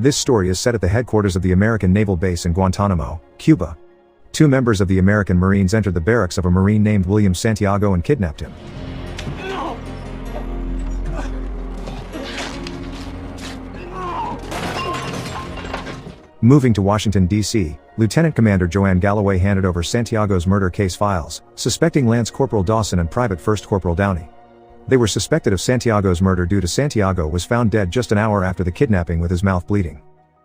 This story is set at the headquarters of the American naval base in Guantanamo, Cuba. 2 members of the American Marines entered the barracks of a Marine named William Santiago and kidnapped him. Moving to Washington, D.C., Lieutenant Commander Joanne Galloway handed over Santiago's murder case files, suspecting Lance Corporal Dawson and Private First Corporal Downey. They were suspected of Santiago's murder due to Santiago was found dead just an hour after the kidnapping with his mouth bleeding.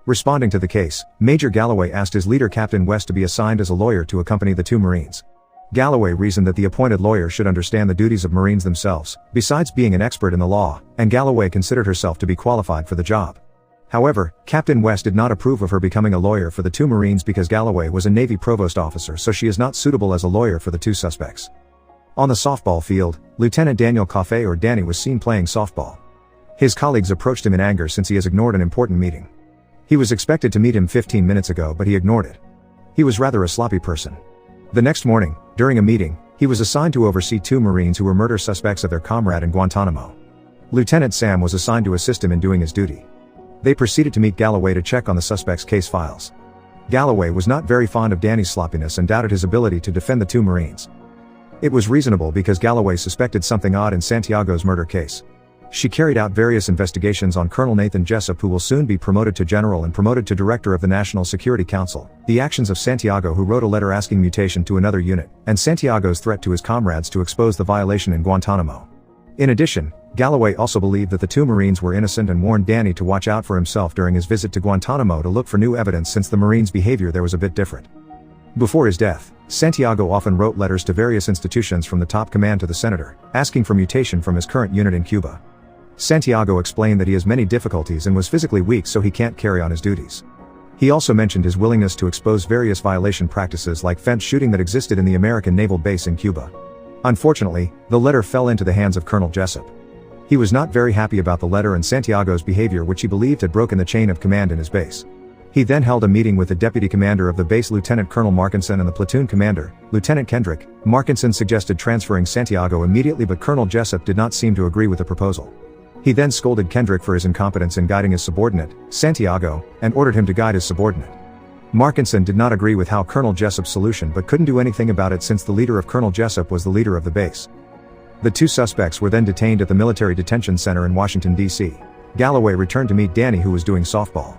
Responding to the case, Major Galloway asked his leader Captain West to be assigned as a lawyer to accompany the 2 Marines. Galloway reasoned that the appointed lawyer should understand the duties of Marines themselves, besides being an expert in the law, and Galloway considered herself to be qualified for the job. However, Captain West did not approve of her becoming a lawyer for the 2 Marines because Galloway was a Navy provost officer, so she is not suitable as a lawyer for the 2 suspects. On the softball field, Lieutenant Daniel Kaffee or Danny was seen playing softball. His colleagues approached him in anger since he has ignored an important meeting. He was expected to meet him 15 minutes ago, but he ignored it. He was rather a sloppy person. The next morning, during a meeting, he was assigned to oversee 2 Marines who were murder suspects of their comrade in Guantanamo. Lieutenant Sam was assigned to assist him in doing his duty. They proceeded to meet Galloway to check on the suspect's case files. Galloway was not very fond of Danny's sloppiness and doubted his ability to defend the 2 Marines. It was reasonable because Galloway suspected something odd in Santiago's murder case. She carried out various investigations on Colonel Nathan Jessup, who will soon be promoted to general and promoted to director of the National Security Council, the actions of Santiago, who wrote a letter asking mutation to another unit, and Santiago's threat to his comrades to expose the violation in Guantanamo. In addition, Galloway also believed that the 2 Marines were innocent and warned Danny to watch out for himself during his visit to Guantanamo to look for new evidence, since the Marines' behavior there was a bit different. Before his death, Santiago often wrote letters to various institutions from the top command to the senator, asking for mutation from his current unit in Cuba. Santiago explained that he has many difficulties and was physically weak, so he can't carry on his duties. He also mentioned his willingness to expose various violation practices like fence shooting that existed in the American naval base in Cuba. Unfortunately, the letter fell into the hands of Colonel Jessup. He was not very happy about the letter and Santiago's behavior, which he believed had broken the chain of command in his base. He then held a meeting with the deputy commander of the base, Lieutenant Colonel Markinson, and the platoon commander, Lieutenant Kendrick. Markinson suggested transferring Santiago immediately, but Colonel Jessup did not seem to agree with the proposal. He then scolded Kendrick for his incompetence in guiding his subordinate, Santiago, and ordered him to guide his subordinate. Markinson did not agree with Colonel Jessup's solution, but couldn't do anything about it since the leader of Colonel Jessup was the leader of the base. The 2 suspects were then detained at the Military Detention Center in Washington, D.C. Galloway returned to meet Danny, who was doing softball.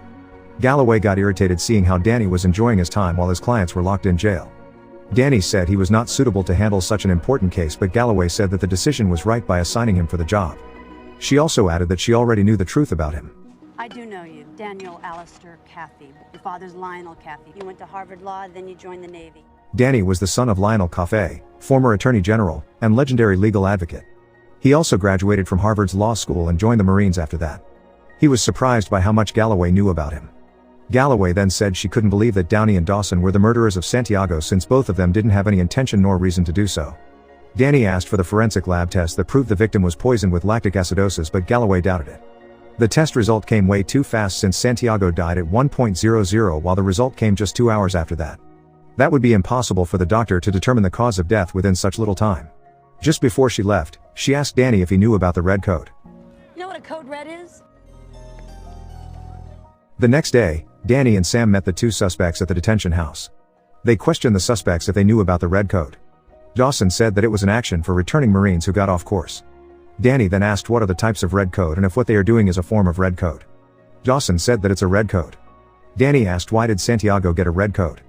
Galloway got irritated seeing how Danny was enjoying his time while his clients were locked in jail. Danny said he was not suitable to handle such an important case, but Galloway said that the decision was right by assigning him for the job. She also added that she already knew the truth about him. I do know you, Daniel Alistair Kaffee. Your father's Lionel Kaffee. You went to Harvard Law, then you joined the Navy. Danny was the son of Lionel Kaffee, former Attorney General, and legendary legal advocate. He also graduated from Harvard's law school and joined the Marines after that. He was surprised by how much Galloway knew about him. Galloway then said she couldn't believe that Downey and Dawson were the murderers of Santiago, since both of them didn't have any intention nor reason to do so. Danny asked for the forensic lab test that proved the victim was poisoned with lactic acidosis, but Galloway doubted it. The test result came way too fast, since Santiago died at 1:00 while the result came just 2 hours after that. That would be impossible for the doctor to determine the cause of death within such little time. Just before she left, she asked Danny if he knew about the red code. You know what a code red is? The next day, Danny and Sam met the 2 suspects at the detention house. They questioned the suspects if they knew about the red code. Dawson said that it was an action for returning Marines who got off course. Danny then asked what are the types of red code and if what they are doing is a form of red code. Dawson said that it's a red code. Danny asked why did Santiago get a red code.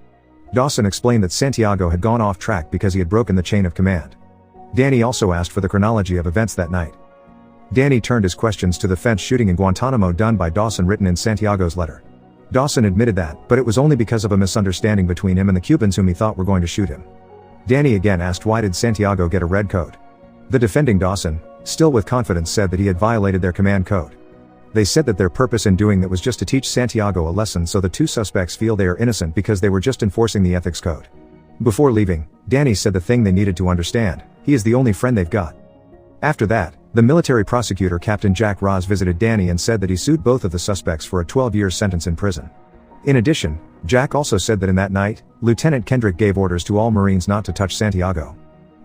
Dawson explained that Santiago had gone off track because he had broken the chain of command. Danny also asked for the chronology of events that night. Danny turned his questions to the fence shooting in Guantanamo done by Dawson, written in Santiago's letter. Dawson admitted that, but it was only because of a misunderstanding between him and the Cubans whom he thought were going to shoot him. Danny again asked why did Santiago get a red code. The defending Dawson, still with confidence, said that he had violated their command code. They said that their purpose in doing that was just to teach Santiago a lesson, so the 2 suspects feel they are innocent because they were just enforcing the ethics code. Before leaving, Danny said the thing they needed to understand: he is the only friend they've got. After that, the military prosecutor Captain Jack Ross visited Danny and said that he sued both of the suspects for a 12-year sentence in prison. In addition, Jack also said that in that night, Lieutenant Kendrick gave orders to all Marines not to touch Santiago.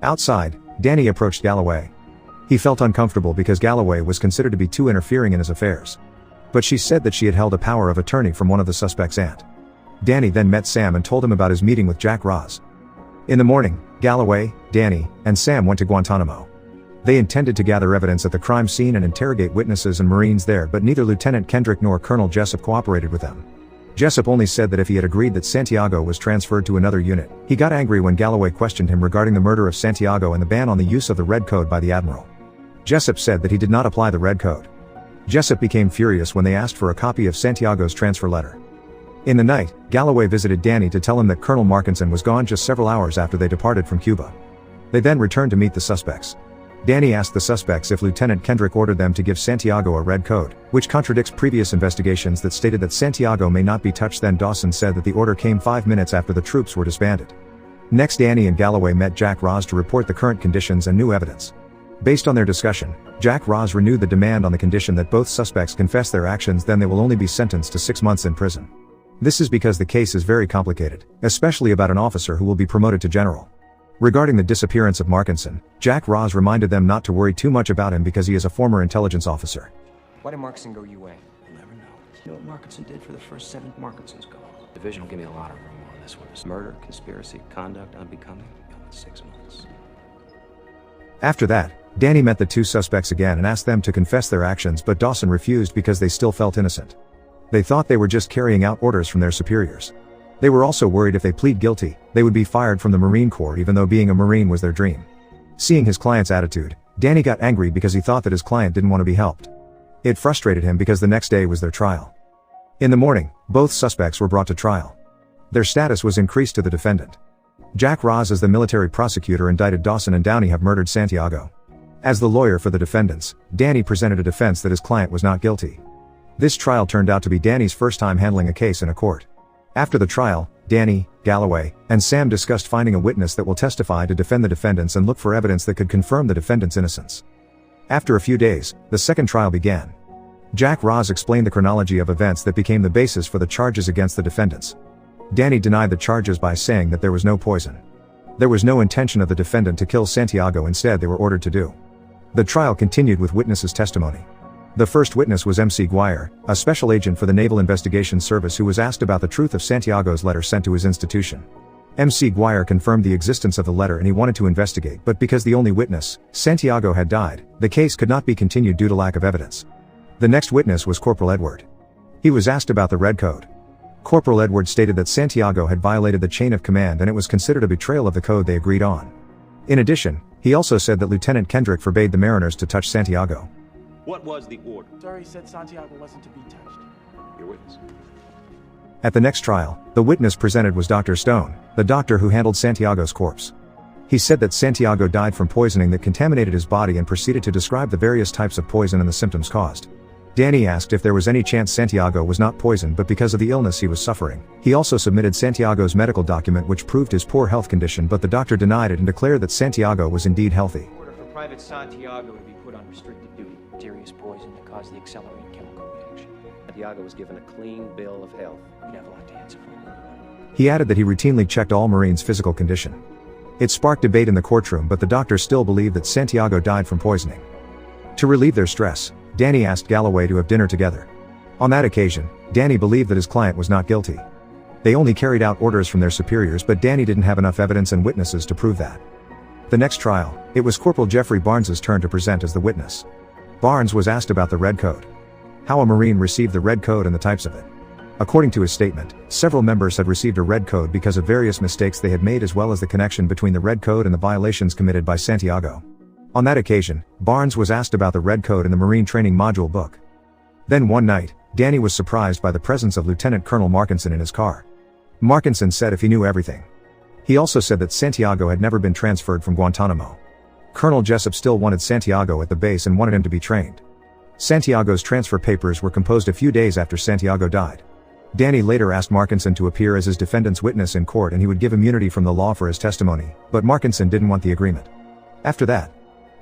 Outside, Danny approached Galloway. He felt uncomfortable because Galloway was considered to be too interfering in his affairs. but she said that she had held a power of attorney from one of the suspect's aunt. Danny then met Sam and told him about his meeting with Jack Ross. In the morning, Galloway, Danny, and Sam went to Guantanamo. They intended to gather evidence at the crime scene and interrogate witnesses and Marines there, but neither Lieutenant Kendrick nor Colonel Jessup cooperated with them. Jessup only said that if he had agreed that Santiago was transferred to another unit. He got angry when Galloway questioned him regarding the murder of Santiago and the ban on the use of the Red Code by the Admiral. Jessup said that he did not apply the Red Code. Jessup became furious when they asked for a copy of Santiago's transfer letter. In the night, Galloway visited Danny to tell him that Colonel Markinson was gone just several hours after they departed from Cuba. They then returned to meet the suspects. Danny asked the suspects if Lieutenant Kendrick ordered them to give Santiago a red code, which contradicts previous investigations that stated that Santiago may not be touched. Then Dawson said that the order came 5 minutes after the troops were disbanded. Next, Danny and Galloway met Jack Ross to report the current conditions and new evidence. Based on their discussion, Jack Ross renewed the demand on the condition that both suspects confess their actions, then they will only be sentenced to 6 months in prison. This is because the case is very complicated, especially about an officer who will be promoted to general. Regarding the disappearance of Markinson, Jack Ross reminded them not to worry too much about him because he is a former intelligence officer. Why did Markinson go UA? You'll never know. You know what Markinson did for the first 7 Markinsons gone? Division will give me a lot of room on this one. Murder, conspiracy, conduct, unbecoming. Got 6 months. After that, Danny met the 2 suspects again and asked them to confess their actions, but Dawson refused because they still felt innocent. They thought they were just carrying out orders from their superiors. They were also worried if they plead guilty, they would be fired from the Marine Corps, even though being a Marine was their dream. Seeing his client's attitude, Danny got angry because he thought that his client didn't want to be helped. It frustrated him because the next day was their trial. In the morning, both suspects were brought to trial. Their status was increased to the defendant. Jack Ross, as the military prosecutor, indicted Dawson and Downey have murdered Santiago. As the lawyer for the defendants, Danny presented a defense that his client was not guilty. This trial turned out to be Danny's first time handling a case in a court. After the trial, Danny, Galloway, and Sam discussed finding a witness that will testify to defend the defendants and look for evidence that could confirm the defendant's innocence. After a few days, the second trial began. Jack Ross explained the chronology of events that became the basis for the charges against the defendants. Danny denied the charges by saying that there was no poison. There was no intention of the defendant to kill Santiago, instead they were ordered to do. The trial continued with witnesses' testimony. The first witness was M.C. Guire, a special agent for the Naval Investigation Service who was asked about the truth of Santiago's letter sent to his institution. M.C. Guire confirmed the existence of the letter and he wanted to investigate, but because the only witness, Santiago, had died, the case could not be continued due to lack of evidence. The next witness was Corporal Edward. He was asked about the Red Code. Corporal Edward stated that Santiago had violated the chain of command and it was considered a betrayal of the code they agreed on. In addition, he also said that Lieutenant Kendrick forbade the mariners to touch Santiago. What was the order? Sir, he said Santiago wasn't to be touched. Your witness. At the next trial, the witness presented was Dr. Stone, the doctor who handled Santiago's corpse. He said that Santiago died from poisoning that contaminated his body and proceeded to describe the various types of poison and the symptoms caused. Danny asked if there was any chance Santiago was not poisoned but because of the illness he was suffering. He also submitted Santiago's medical document which proved his poor health condition, but the doctor denied it and declared that Santiago was indeed healthy. Order for Private Santiago to be put on restricted duty. Mysterious poison that caused the accelerated chemical reaction. Santiago was given a clean bill of health. You'd have a lot to answer for. He added that he routinely checked all Marines' physical condition. It sparked debate in the courtroom, but the doctor still believed that Santiago died from poisoning. To relieve their stress, Danny asked Galloway to have dinner together. On that occasion, Danny believed that his client was not guilty. They only carried out orders from their superiors, but Danny didn't have enough evidence and witnesses to prove that. The next trial, it was Corporal Jeffrey Barnes's turn to present as the witness. Barnes was asked about the Red Code. How a Marine received the Red Code and the types of it. According to his statement, several members had received a Red Code because of various mistakes they had made, as well as the connection between the Red Code and the violations committed by Santiago. On that occasion, Barnes was asked about the Red Code in the Marine Training Module book. Then one night, Danny was surprised by the presence of Lieutenant Colonel Markinson in his car. Markinson said if he knew everything. He also said that Santiago had never been transferred from Guantanamo. Colonel Jessup still wanted Santiago at the base and wanted him to be trained. Santiago's transfer papers were composed a few days after Santiago died. Danny later asked Markinson to appear as his defendant's witness in court and he would give immunity from the law for his testimony, but Markinson didn't want the agreement. After that,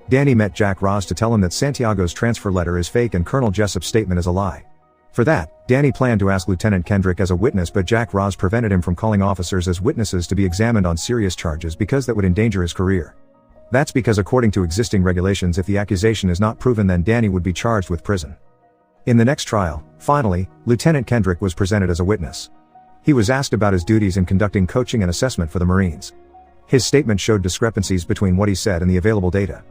Danny met Jack Ross to tell him that Santiago's transfer letter is fake and Colonel Jessup's statement is a lie. For that, Danny planned to ask Lieutenant Kendrick as a witness, but Jack Ross prevented him from calling officers as witnesses to be examined on serious charges because that would endanger his career. That's because according to existing regulations, if the accusation is not proven, then Danny would be charged with prison. In the next trial, finally, Lieutenant Kendrick was presented as a witness. He was asked about his duties in conducting coaching and assessment for the Marines. His statement showed discrepancies between what he said and the available data.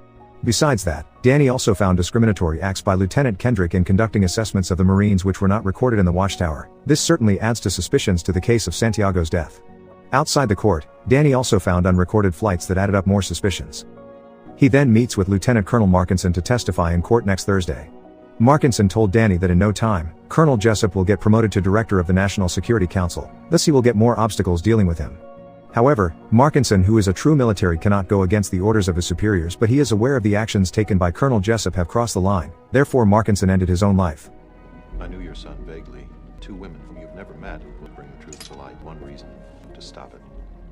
Besides that, Danny also found discriminatory acts by Lieutenant Kendrick in conducting assessments of the Marines which were not recorded in the watchtower. This certainly adds to suspicions to the case of Santiago's death. Outside the court, Danny also found unrecorded flights that added up more suspicions. He then meets with Lieutenant Colonel Markinson to testify in court next Thursday. Markinson told Danny that in no time, Colonel Jessup will get promoted to Director of the National Security Council, thus he will get more obstacles dealing with him. However, Markinson, who is a true military, cannot go against the orders of his superiors, but he is aware of the actions taken by Colonel Jessup have crossed the line, therefore Markinson ended his own life. I knew your son vaguely. Two women whom you've never met will bring the truth to light. One reason, to stop it.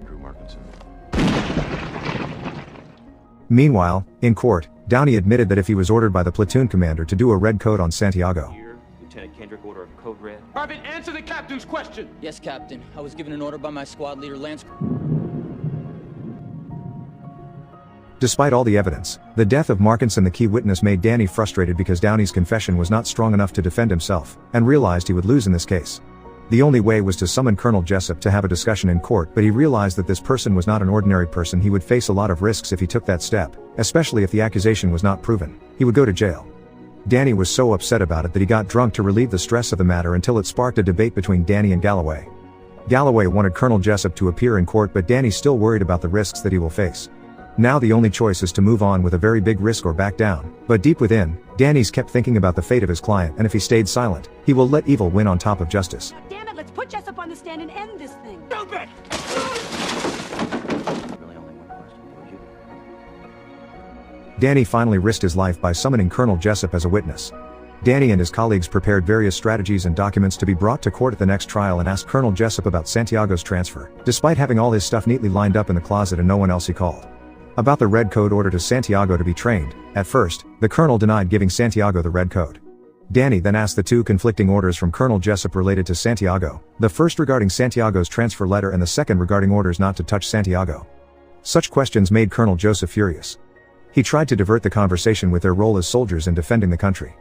Drew Markinson. Meanwhile, in court, Downey admitted that if he was ordered by the platoon commander to do a red coat on Santiago, Here, Lieutenant Kendrick order of code red. Private, answer the captain's question! Yes, Captain. I was given an order by my squad leader, Lance. Despite all the evidence, the death of Markinson, the key witness, made Danny frustrated because Downey's confession was not strong enough to defend himself, and realized he would lose in this case. The only way was to summon Colonel Jessup to have a discussion in court, but he realized that this person was not an ordinary person. He would face a lot of risks if he took that step, especially if the accusation was not proven. He would go to jail. Danny was so upset about it that he got drunk to relieve the stress of the matter until it sparked a debate between Danny and Galloway. Galloway wanted Colonel Jessup to appear in court, but Danny's still worried about the risks that he will face. Now the only choice is to move on with a very big risk or back down, but deep within, Danny's kept thinking about the fate of his client, and if he stayed silent, he will let evil win on top of justice. Damn it, let's put Jessup on the stand and end this thing. Stupid! Really only one question, would you? Danny finally risked his life by summoning Colonel Jessup as a witness. Danny and his colleagues prepared various strategies and documents to be brought to court at the next trial and asked Colonel Jessup about Santiago's transfer, despite having all his stuff neatly lined up in the closet and no one else he called. About the red code order to Santiago to be trained, at first, the colonel denied giving Santiago the red code. Danny then asked the two conflicting orders from Colonel Jessup related to Santiago, the first regarding Santiago's transfer letter and the second regarding orders not to touch Santiago. Such questions made Colonel Joseph furious. He tried to divert the conversation with their role as soldiers in defending the country.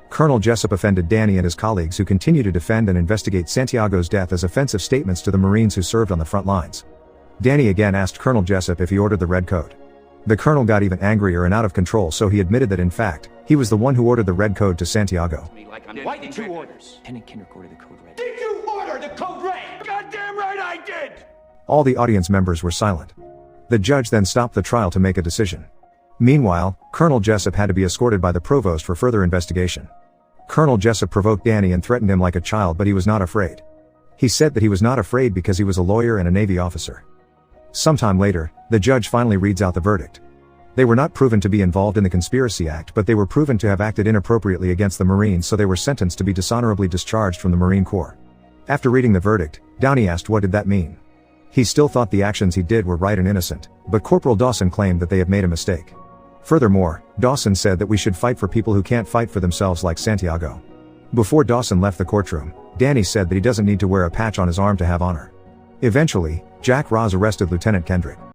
Colonel Jessup offended Danny and his colleagues, who continue to defend and investigate Santiago's death as offensive statements to the Marines who served on the front lines. Danny again asked Colonel Jessup if he ordered the red code. The colonel got even angrier and out of control, so he admitted that in fact, he was the one who ordered the red code to Santiago. Why did you order? Lieutenant Kendrick ordered the code red. Did you order the code red? Goddamn right I did! All the audience members were silent. The judge then stopped the trial to make a decision. Meanwhile, Colonel Jessup had to be escorted by the provost for further investigation. Colonel Jessup provoked Danny and threatened him like a child, but he was not afraid. He said that he was not afraid because he was a lawyer and a Navy officer. Sometime later, the judge finally reads out the verdict. They were not proven to be involved in the Conspiracy Act, but they were proven to have acted inappropriately against the Marines, so they were sentenced to be dishonorably discharged from the Marine Corps. After reading the verdict, Downey asked what did that mean. He still thought the actions he did were right and innocent, but Corporal Dawson claimed that they had made a mistake. Furthermore, Dawson said that we should fight for people who can't fight for themselves like Santiago. Before Dawson left the courtroom, Danny said that he doesn't need to wear a patch on his arm to have honor. Eventually, Jack Ross arrested Lieutenant Kendrick.